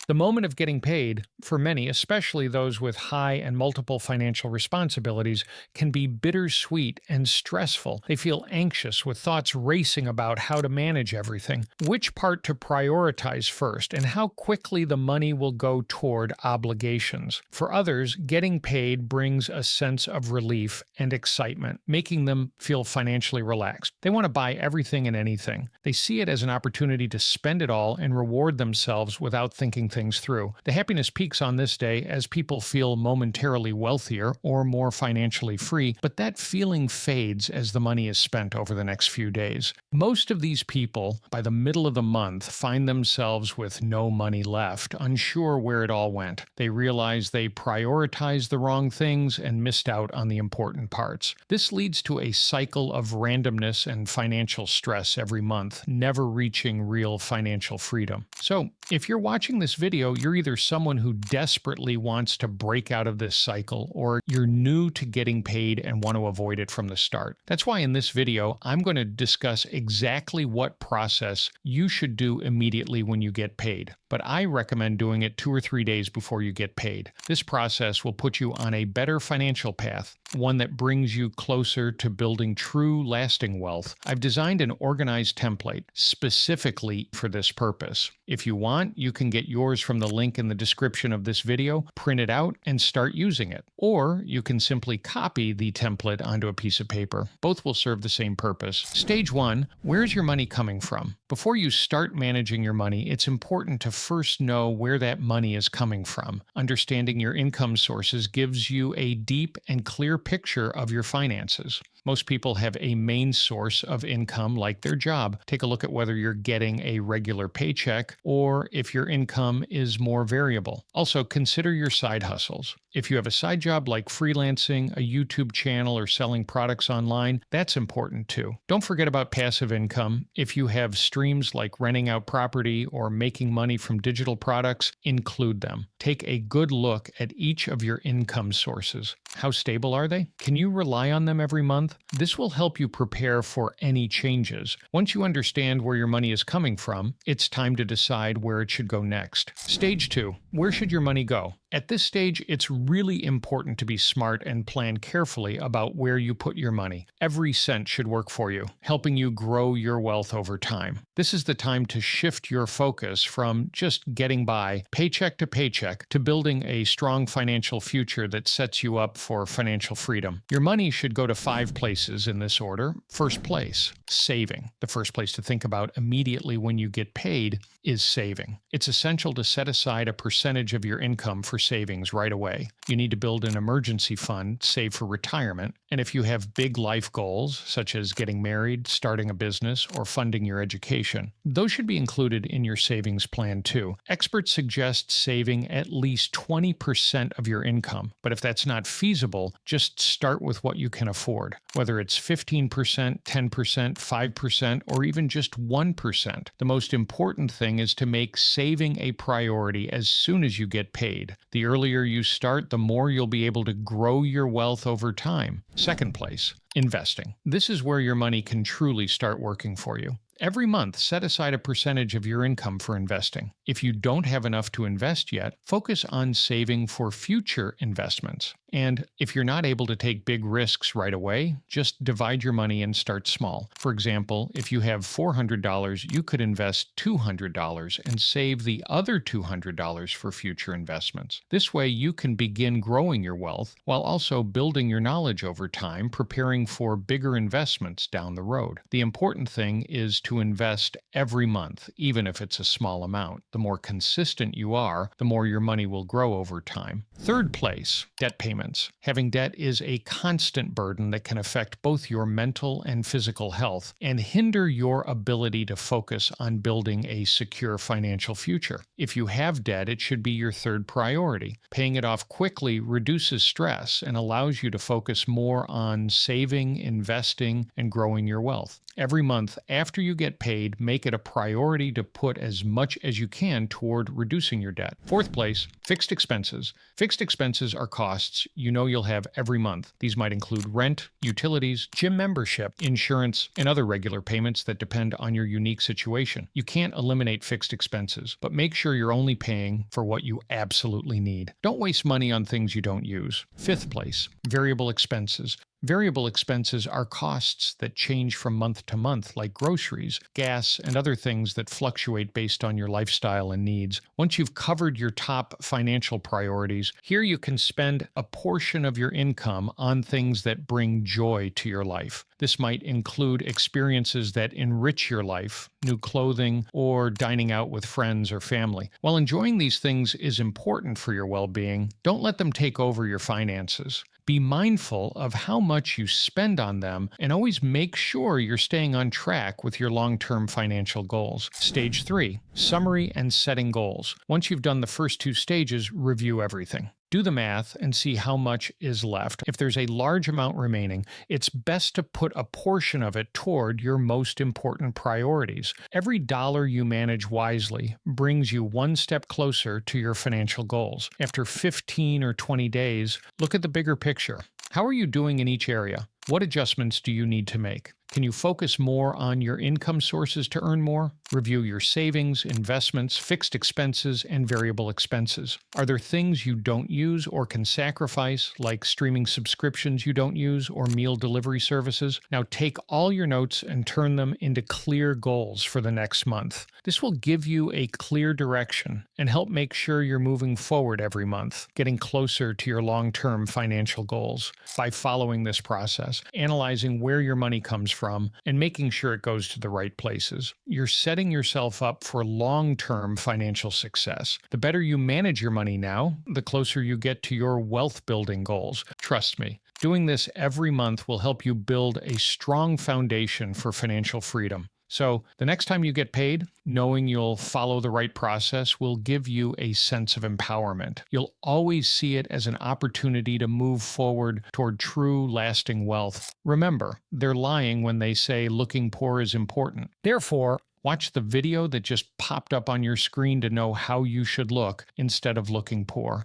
The moment of getting paid, for many, especially those with high and multiple financial responsibilities, can be bittersweet and stressful. They feel anxious with thoughts racing about how to manage everything, which part to prioritize first, and how quickly the money will go toward obligations. For others, getting paid brings a sense of relief and excitement, making them feel financially relaxed. They want to buy everything and anything. They see it as an opportunity to spend it all and reward themselves without thinking things through. The happiness peaks on this day as people feel momentarily wealthier or more financially free, but that feeling fades as the money is spent over the next few days. Most of these people, by the middle of the month, find themselves with no money left, unsure where it all went. They realize they prioritized the wrong things and missed out on the important parts. This leads to a cycle of randomness and financial stress every month, never reaching real financial freedom. So, if you're watching this video, you're either someone who desperately wants to break out of this cycle, or you're new to getting paid and want to avoid it from the start. That's why in this video, I'm going to discuss exactly what process you should do immediately when you get paid. But I recommend doing it 2 or 3 days before you get paid. This process will put you on a better financial path, one that brings you closer to building true, lasting wealth. I've designed an organized template specifically for this purpose. If you want, you can get yours from the link in the description of this video, print it out, and start using it. Or you can simply copy the template onto a piece of paper. Both will serve the same purpose. Stage 1, where's your money coming from? Before you start managing your money, it's important to first know where that money is coming from. Understanding your income sources gives you a deep and clear picture of your finances. Most people have a main source of income like their job. Take a look at whether you're getting a regular paycheck or if your income is more variable. Also, consider your side hustles. If you have a side job like freelancing, a YouTube channel, or selling products online, that's important too. Don't forget about passive income. If you have streams like renting out property or making money from digital products, include them. Take a good look at each of your income sources. How stable are they? Can you rely on them every month? This will help you prepare for any changes. Once you understand where your money is coming from, it's time to decide where it should go next. Stage 2, where should your money go? At this stage, it's really important to be smart and plan carefully about where you put your money. Every cent should work for you, helping you grow your wealth over time. This is the time to shift your focus from just getting by, paycheck to paycheck, to building a strong financial future that sets you up for financial freedom. Your money should go to 5 places in this order. First place, saving. The first place to think about immediately when you get paid is saving. It's essential to set aside a percentage of your income for savings right away. You need to build an emergency fund, save for retirement, and if you have big life goals, such as getting married, starting a business, or funding your education, those should be included in your savings plan too. Experts suggest saving at least 20% of your income, but if that's not feasible, just start with what you can afford. Whether it's 15%, 10%, 5%, or even just 1%, the most important thing is to make saving a priority as soon as you get paid. The earlier you start, the more you'll be able to grow your wealth over time. Second place, investing. This is where your money can truly start working for you. Every month, set aside a percentage of your income for investing. If you don't have enough to invest yet, focus on saving for future investments. And if you're not able to take big risks right away, just divide your money and start small. For example, if you have $400, you could invest $200 and save the other $200 for future investments. This way, you can begin growing your wealth while also building your knowledge over time, preparing for bigger investments down the road. The important thing is to invest every month, even if it's a small amount. The more consistent you are, the more your money will grow over time. Third place, debt payments. Having debt is a constant burden that can affect both your mental and physical health and hinder your ability to focus on building a secure financial future. If you have debt, it should be your third priority. Paying it off quickly reduces stress and allows you to focus more on saving, investing, and growing your wealth. Every month after you get paid, make it a priority to put as much as you can toward reducing your debt. Fourth place, fixed expenses. Fixed expenses are costs you know you'll have every month. These might include rent, utilities, gym membership, insurance, and other regular payments that depend on your unique situation. You can't eliminate fixed expenses, but make sure you're only paying for what you absolutely need. Don't waste money on things you don't use. Fifth place, variable expenses. Variable expenses are costs that change from month to month, like groceries, gas, and other things that fluctuate based on your lifestyle and needs. Once you've covered your top financial priorities, here you can spend a portion of your income on things that bring joy to your life. This might include experiences that enrich your life, new clothing, or dining out with friends or family. While enjoying these things is important for your well-being, don't let them take over your finances. Be mindful of how much you spend on them and always make sure you're staying on track with your long-term financial goals. Stage 3, summary and setting goals. Once you've done the first two stages, review everything. Do the math and see how much is left. If there's a large amount remaining, it's best to put a portion of it toward your most important priorities. Every dollar you manage wisely brings you one step closer to your financial goals. After 15 or 20 days, look at the bigger picture. How are you doing in each area? What adjustments do you need to make? Can you focus more on your income sources to earn more? Review your savings, investments, fixed expenses, and variable expenses. Are there things you don't use or can sacrifice, like streaming subscriptions you don't use or meal delivery services? Now take all your notes and turn them into clear goals for the next month. This will give you a clear direction and help make sure you're moving forward every month, getting closer to your long-term financial goals. By following this process, analyzing where your money comes from, and making sure it goes to the right places, you're setting yourself up for long-term financial success. The better you manage your money now, the closer you get to your wealth-building goals. Trust me, doing this every month will help you build a strong foundation for financial freedom. So the next time you get paid, knowing you'll follow the right process will give you a sense of empowerment. You'll always see it as an opportunity to move forward toward true, lasting wealth. Remember, they're lying when they say looking poor is important. Therefore, watch the video that just popped up on your screen to know how you should look instead of looking poor.